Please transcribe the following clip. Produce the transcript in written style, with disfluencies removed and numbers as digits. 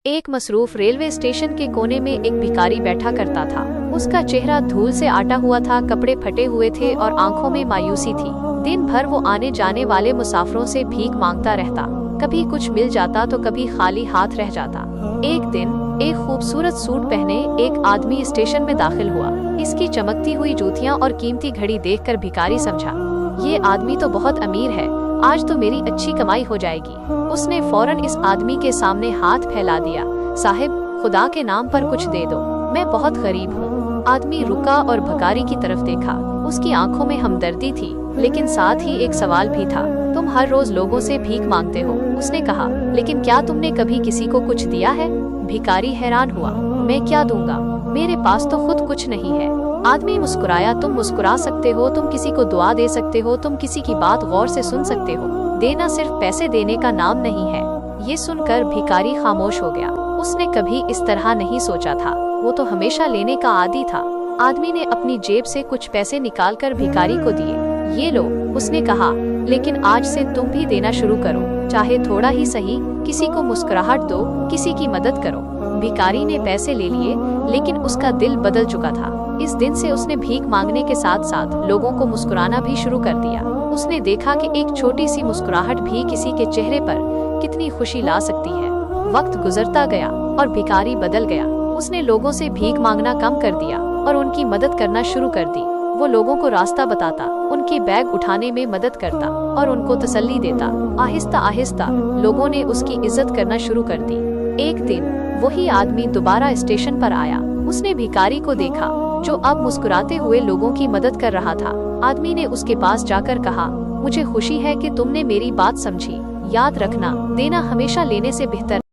एक मसरूफ railway station के कोने में एक भिखारी बैठा करता था। उसका चेहरा धूल से आटा हुआ था, कपड़े फटे हुए थे और आंखों में मायूसी थी। दिन भर वो आने जाने वाले मुसाफिरों से भीख मांगता रहता। कभी कुछ मिल जाता तो कभी खाली हाथ रह जाता। एक दिन एक खूबसूरत सूट पहने एक आदमी स्टेशन में दाखिल हुआ। इसकी चमकती हुई जूतियाँ और कीमती घड़ी देखकर भिखारी समझा, ये आदमी तो बहुत अमीर है, आज तो मेरी अच्छी कमाई हो जाएगी। उसने फौरन इस आदमी के सामने हाथ फैला दिया। साहिब, खुदा के नाम पर कुछ दे दो, मैं बहुत गरीब हूँ। आदमी रुका और भिखारी की तरफ देखा। उसकी आंखों में हमदर्दी थी, लेकिन साथ ही एक सवाल भी था। तुम हर रोज लोगों से भीख मांगते हो, उसने कहा, लेकिन क्या तुमने कभी किसी को कुछ दिया है? भिखारी हैरान हुआ, मैं क्या दूंगा, मेरे पास तो खुद कुछ नहीं है। आदमी मुस्कुराया, तुम मुस्कुरा सकते हो, तुम किसी को दुआ दे सकते हो, तुम किसी की बात गौर से सुन सकते हो। देना सिर्फ पैसे देने का नाम नहीं है। ये सुनकर भिखारी खामोश हो गया। उसने कभी इस तरह नहीं सोचा था, वो तो हमेशा लेने का आदी था। आदमी ने अपनी जेब से कुछ पैसे निकालकर भिखारी को दिए। ये लो, उसने कहा, लेकिन आज से तुम भी देना शुरू करो, चाहे थोड़ा ही सही। किसी को मुस्कुराहट दो, किसी की मदद करो। भिखारी ने पैसे ले लिए, लेकिन उसका दिल बदल चुका था। इस दिन से उसने भीख मांगने के साथ साथ लोगों को मुस्कुराना भी शुरू कर दिया। उसने देखा कि एक छोटी सी मुस्कुराहट भी किसी के चेहरे पर कितनी खुशी ला सकती है। वक्त गुजरता गया और भिखारी बदल गया। उसने लोगों से भीख मांगना कम कर दिया और उनकी मदद करना शुरू कर दी। वो लोगों को रास्ता बताता, उनके बैग उठाने में मदद करता और उनको तसल्ली देता। आहिस्ता आहिस्ता लोगों ने उसकी इज्जत करना शुरू कर दी। एक दिन वही आदमी दोबारा स्टेशन पर आया। उसने भिखारी को देखा, जो अब मुस्कुराते हुए लोगों की मदद कर रहा था। आदमी ने उसके पास जाकर कहा, मुझे खुशी है कि तुमने मेरी बात समझी। याद रखना, देना हमेशा लेने से बेहतर